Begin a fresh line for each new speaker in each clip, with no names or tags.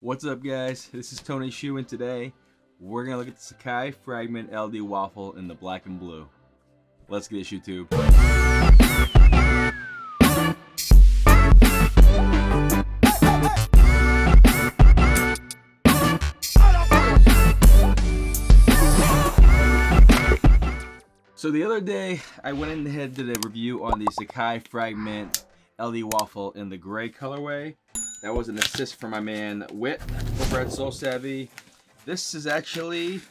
What's up, guys? This is Tony Shu, and today we're gonna look at the Sacai Fragment LD Waffle in the black and blue. Let's get it, YouTube. So the other day, I went ahead and did a review on the Sacai Fragment LD Waffle in the gray colorway. That was an assist from my man Wit over at Soul Savvy. This is actually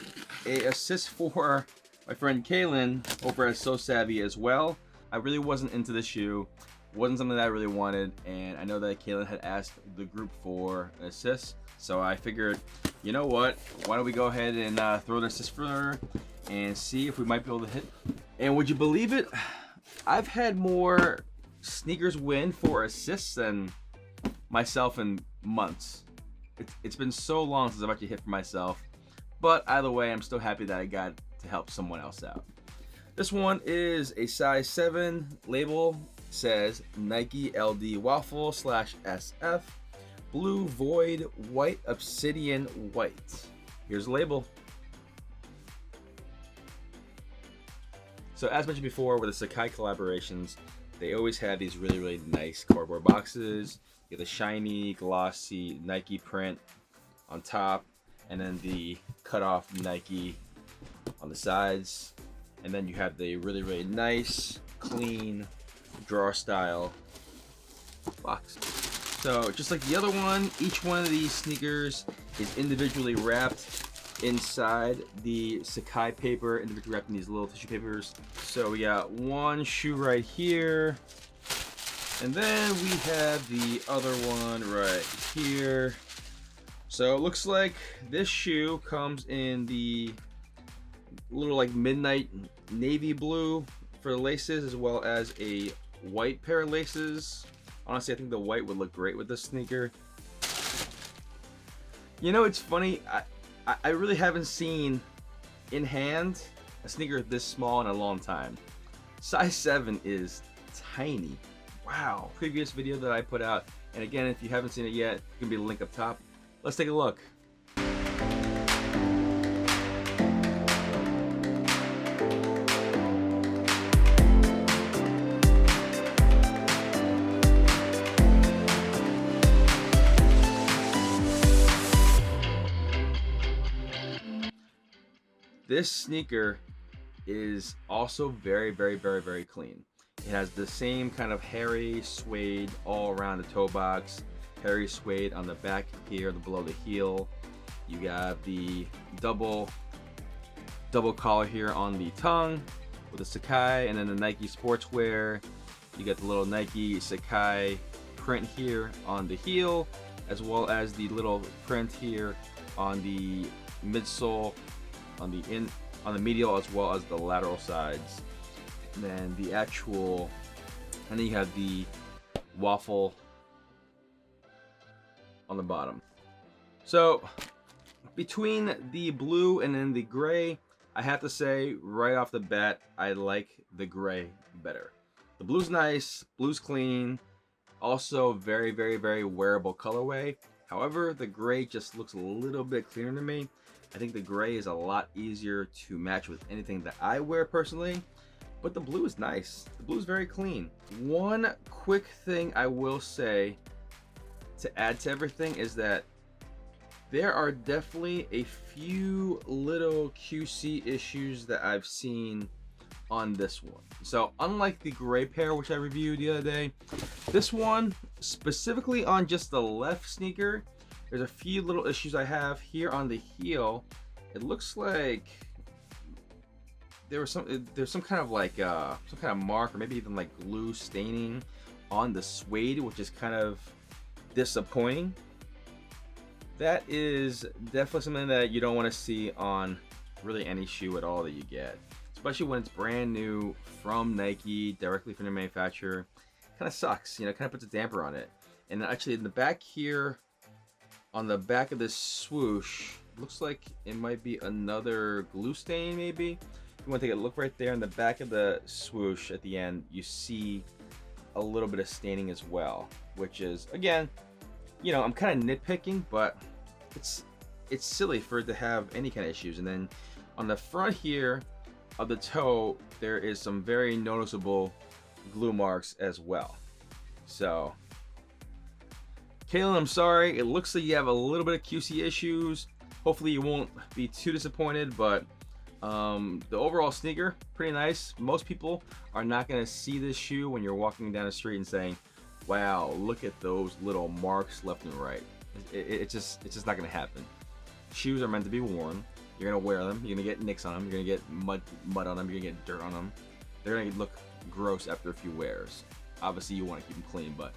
a assist for my friend Kaylin over at Soul Savvy as well. I really wasn't into the shoe. Wasn't something that I really wanted, and I know that Kaylin had asked the group for an assist, so I figured, you know what, why don't we go ahead and throw an assist for her and see if we might be able to hit. And would you believe it? I've had more sneakers win for assists than myself in months. It's been so long since I've actually hit for myself, but either way, I'm still happy that I got to help someone else out. This one is a size 7. Label says Nike LD Waffle /SF Blue Void White Obsidian White. Here's the label. So as mentioned before, with the Sacai collaborations, they always have these really nice cardboard boxes. You get the shiny, glossy Nike print on top, and then the cut-off Nike on the sides. And then you have the really nice, clean, drawer-style box. So just like the other one, each one of these sneakers is individually wrapped inside the Sacai paper, individually wrapped in these little tissue papers. So we got one shoe right here. And then we have the other one right here. So it looks like this shoe comes in the little like midnight navy blue for the laces, as well as a white pair of laces. Honestly, I think the white would look great with this sneaker. You know, it's funny, I really haven't seen in hand a sneaker this small in a long time. Size 7 is tiny. Wow. Previous video that I put out, and again, if you haven't seen it yet, it's gonna be a link up top. Let's take a look. This sneaker is also very clean. It has the same kind of hairy suede all around the toe box, hairy suede on the back here, below the heel. You got the double collar here on the tongue with the Sacai, and then the Nike sportswear. You got the little Nike Sacai print here on the heel, as well as the little print here on the midsole, on the medial, as well as the lateral sides. And then the actual, and then you have the waffle on the bottom. So between the blue and then the gray, I have to say right off the bat, I like the gray better. The blue's nice, blue's clean, also very wearable colorway. However, the gray just looks a little bit cleaner to me. I think the gray is a lot easier to match with anything that I wear personally, but the blue is nice. The blue is very clean. One quick thing I will say to add to everything is that there are definitely a few little QC issues that I've seen on this one. So unlike the gray pair, which I reviewed the other day, this one, specifically on just the left sneaker, there's a few little issues I have here on the heel. It looks like there's some kind of like some kind of mark, or maybe even like glue staining on the suede, which is kind of disappointing. That is definitely something that you don't want to see on really any shoe at all that you get, especially when it's brand new from Nike, directly from the manufacturer. Kind of sucks, you know, kind of puts a damper on it. And actually in the back here, on the back of this swoosh, looks like it might be another glue stain maybe. If you want to take a look right there in the back of the swoosh at the end, you see a little bit of staining as well, which is, again, you know, I'm kind of nitpicking, but it's silly for it to have any kind of issues. And then on the front here of the toe, there is some very noticeable glue marks as well. So Kalen, I'm sorry, it looks like you have a little bit of QC issues. Hopefully you won't be too disappointed, but the overall sneaker, pretty nice. Most people are not going to see this shoe when you're walking down the street and saying, wow, look at those little marks left and right. It's just not going to happen. Shoes are meant to be worn. You're going to wear them. You're going to get nicks on them. You're going to get mud on them. You're going to get dirt on them. They're going to look gross after a few wears. Obviously, you want to keep them clean, but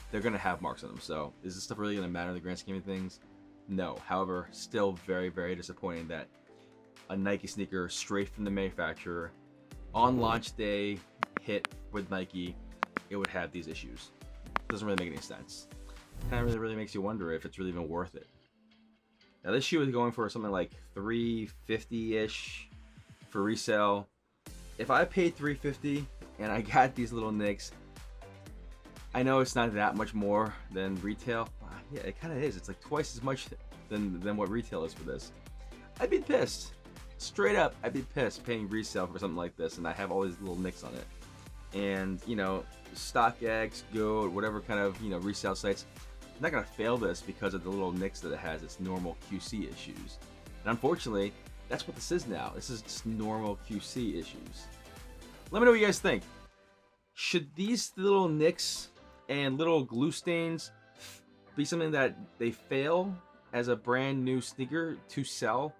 they're going to have marks on them. So is this stuff really going to matter in the grand scheme of things? No. However, still very, very disappointing that a Nike sneaker straight from the manufacturer on launch day hit with Nike, it would have these issues. Doesn't really make any sense. Kind of really makes you wonder if it's really even worth it. Now this shoe is going for something like $350-ish for resale. If I paid $350 and I got these little nicks, I know it's not that much more than retail. Yeah, it kind of is. It's like twice as much than what retail is for this. I'd be pissed. Straight up, I'd be pissed paying resale for something like this, and I have all these little nicks on it. And you know, StockX, Go, whatever kind of resale sites, I'm not gonna fail this because of the little nicks that it has. It's normal QC issues, and unfortunately, that's what this is now. This is just normal QC issues. Let me know what you guys think. Should these little nicks and little glue stains be something that they fail as a brand new sneaker to sell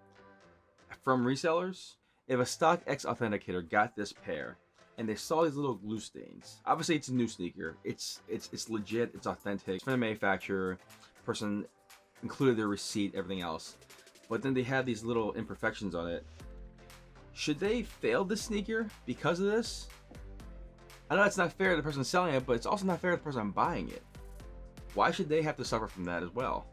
from resellers? If a StockX authenticator got this pair and they saw these little glue stains, obviously it's a new sneaker, it's legit, it's authentic, it's from the manufacturer, person included their receipt, everything else, but then they have these little imperfections on it. Should they fail this sneaker because of this? I know it's not fair to the person selling it, but it's also not fair to the person buying it. Why should they have to suffer from that as well?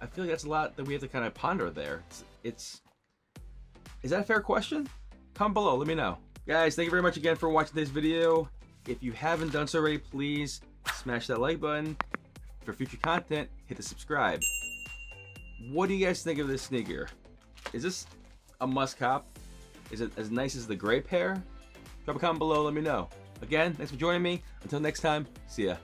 I feel like that's a lot that we have to kind of ponder there. Is that a fair question? Comment below, let me know. Guys, thank you very much again for watching this video. If you haven't done so already, please smash that like button. For future content, hit the subscribe. What do you guys think of this sneaker? Is this a must cop? Is it as nice as the gray pair? Drop a comment below, let me know. Again, thanks for joining me. Until next time, see ya.